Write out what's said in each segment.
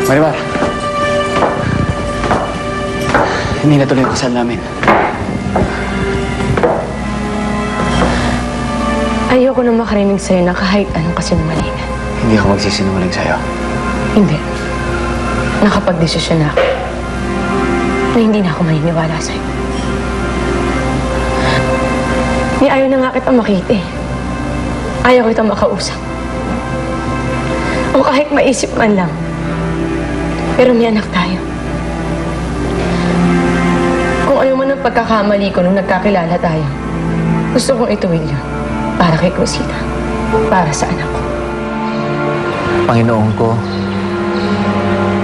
Marimar. Hindi natuloy ang kasal namin. Ayoko na makarinig sa'yo na kahit anong kasinungalingan. Hindi ako magsisinungaling sa'yo. Hindi. Nakapag-desisyon na ako na hindi na ako maniniwala sa'yo. Ni ayaw na nga kita makita eh. Ayaw kita makausap. O kahit maisip man lang. Pero may anak tayo. Kung ano man ang pagkakamali ko nung nagkakilala tayo, gusto kong ituwid yun. Para kay Cruzita. Para sa anak ko. Panginoon ko,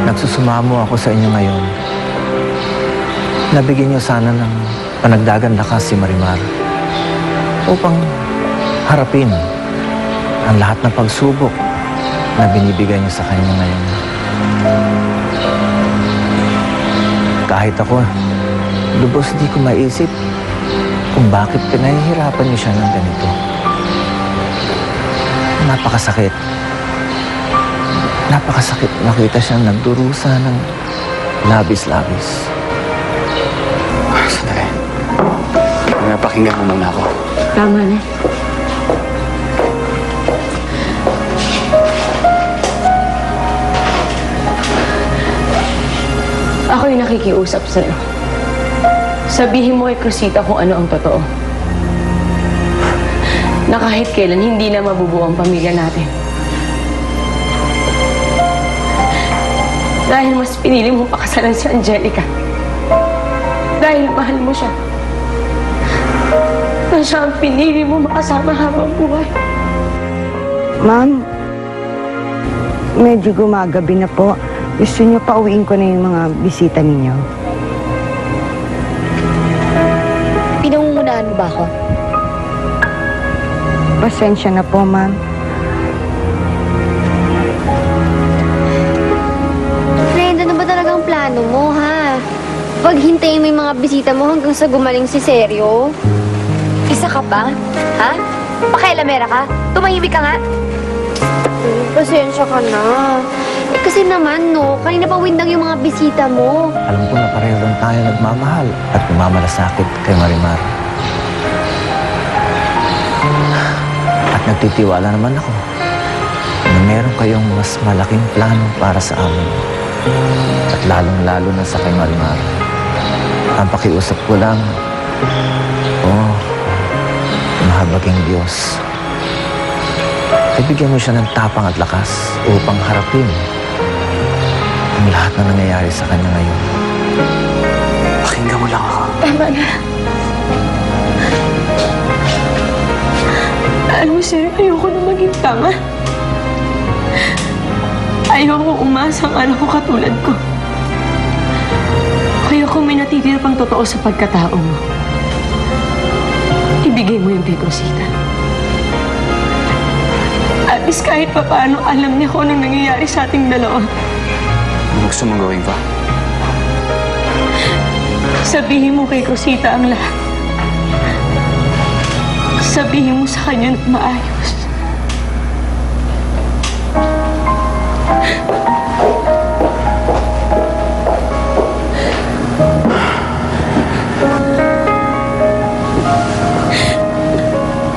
nagsusumamo ako sa inyo ngayon. Nabigyan niyo sana ng panagdagan lakas si Marimar upang harapin ang lahat ng pagsubok na binibigay niyo sa kanya ngayon. Kahit ako, lubos di ko maisip kung bakit pinahihirapan niyo siya ng ganito. Napakasakit. Napakasakit makita siyang nagdurusa ng labis-labis. Sandali. Napakinggan mo muna ako. Tama na. Ako yung nakikiusap sa'yo. Sabihin mo kay Cruzita kung ano ang totoo. Na kahit kailan hindi na mabubuo ang pamilya natin. Dahil mas pinili mo pakasalan si Angelica. Dahil mahal mo siya. Na siya ang pinili mo makasama habang buhay. Ma'am, medyo gumagabi na po. Gusto niyo pauwiin ko na yung mga bisita ninyo? Pinangungunahan mo ba ako? Pasensya na po, ma'am. Friend, ano ba talagang plano mo, ha? Paghintayin mo yung mga bisita mo hanggang sa gumaling si Seryo? Isa ka ba? Ha? Pakailamera ka? Tumahimik ka nga? Pasensya ka na. Eh, kasi naman, no, kanina pa windang yung mga bisita mo. Alam ko na pareho lang tayo nagmamahal at namamalasakit kay Marimar. At nagtitiwala naman ako na meron kayong mas malaking plano para sa amin. At lalong-lalo na sa kay Marimar. Ang pakiusap ko lang, mahabaging Diyos. Ibigyan mo siya ng tapang at lakas upang harapin ang lahat na nangyayari sa kanya ngayon. Pakinggan mo lang ako. Tama na. Alam mo, sir, ayoko na maging tanga. Ayoko umasang anak ko katulad ko. Kaya kung may natitira pang totoo sa pagkatao mo, ibigay mo yung kay Cruzita. At least kahit pa paano alam niya kung anong nangyayari sa ating dalawa. Ano gusto mong gawin pa? Sabihin mo kay Cruzita ang lahat. Sabihin mo sa kanya ng maayos.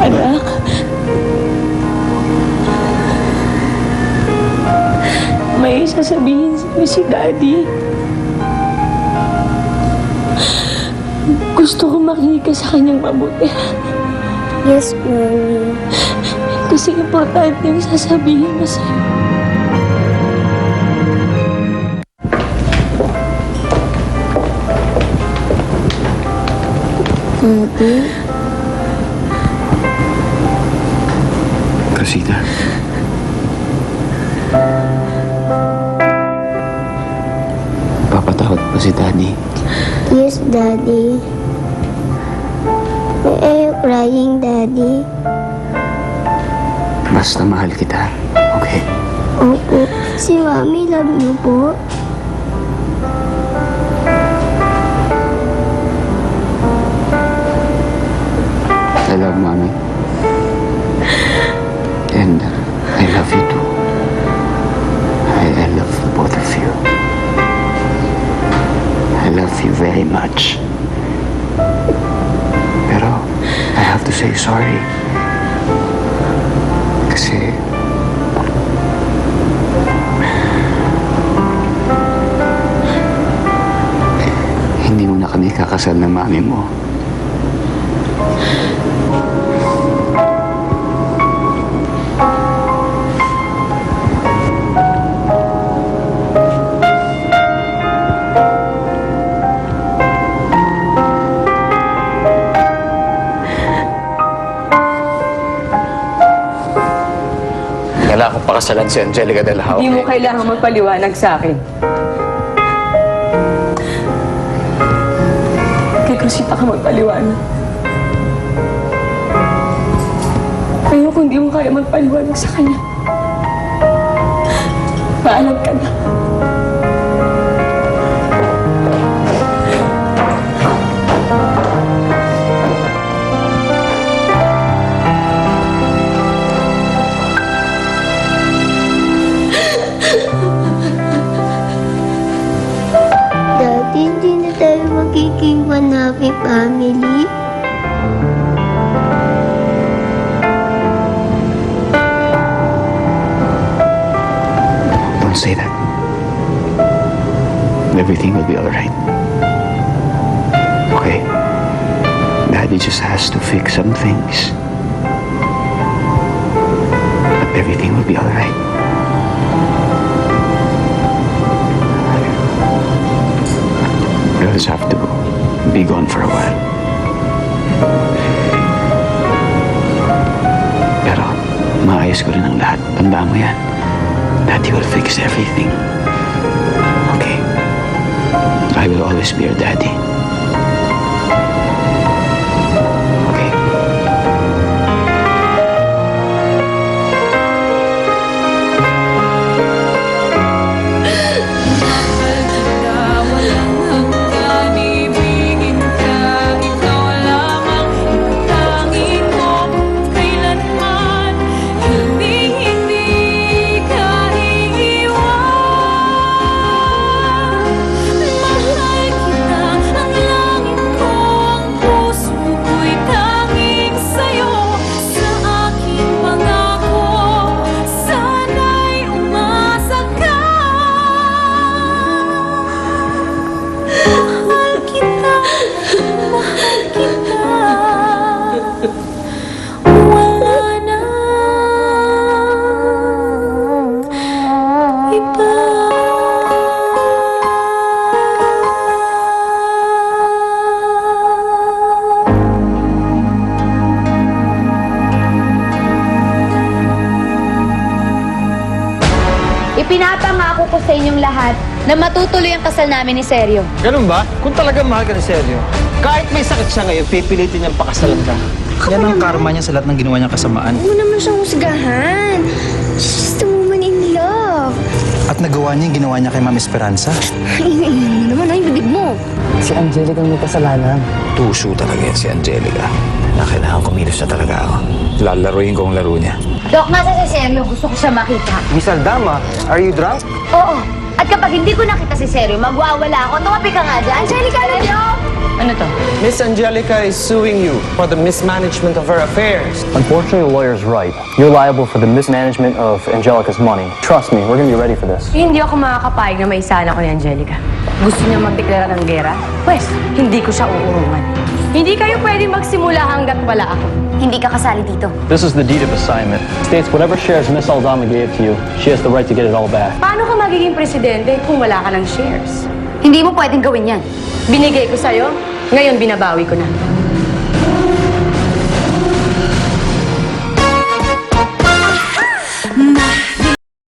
Anak, may sasabihin sa'yo si Daddy. Gusto ko makinig ka sa kanyang mabuti. Yes, Mommy. Kasi importante yung sasabihin mo sa'yo. Daddy? Cruzita. Papatakot pa si Daddy. Yes, Daddy. Why are you crying, Daddy? Basta mahal kita, okay? Opo. Si Mami, love niyo po. I love Mommy. And I love you too. I love the both of you. you very much. Pero, I have to say sorry. Kasi, hindi mo na kami kakasal ng mami mo. Kailangan kong pakasalan si Angelica Del Hao. Hindi mo kailangan magpaliwanag sa akin. Kay Crucita ka magpaliwanag. Pero kung di mo kaya magpaliwanag sa kanya, paalam ka na. Dati hindi na tayo magiging one happy family. Don't say that. Everything will be alright. Okay? Daddy just has to fix some things. But everything will be alright. We'll just have to be gone for a while. Pero, maayos ko rin ang lahat. Tandaan mo yan. Daddy will fix everything. Okay? I will always be your daddy. Okay? Ipinapangako ko sa inyong lahat na matutuloy ang kasal namin ni Sergio. Ganun ba? Kung talagang mahal ka ni Sergio, kahit may sakit siya ngayon, pipilitin niyang pakasalan ka. Yan ang karma niya sa lahat ng ginawa niyang kasamaan. Huwag mo naman siyang husgahan. She's just a woman in love. At nagawa niya yung ginawa niya kay Ma'am Esperanza. Ay, naman ay bibig mo. Si Angelica may kasalanan. Tuso talaga yan si Angelica. Na kailangan kumilos na talaga ako. Lalaruin ko ang laro niya. Dok, nasa si Sergio. Gusto ko siya makita. Miss Aldama, are you drunk? Oo. At kapag hindi ko nakita si Sergio, magwawala ako. Tumapi ka nga dyan. Angelica, Sergio! Ano to? Miss Angelica is suing you for the mismanagement of her affairs. Unfortunately, the lawyer's right. You're liable for the mismanagement of Angelica's money. Trust me, we're gonna be ready for this. Hindi ako makakapayag na maisana ko ni Angelica. Gusto niya magdeklara ng gera? Pwes, hindi ko siya uurungan. Hindi kayo pwedeng magsimula hanggat wala ako. Hindi ka kasali dito. This is the deed of assignment. States whatever shares Miss Aldama gave to you, she has the right to get it all back. Paano ka magiging presidente kung wala ka ng shares? Hindi mo pwedeng gawin yan. Binigay ko sa'yo, ngayon binabawi ko na.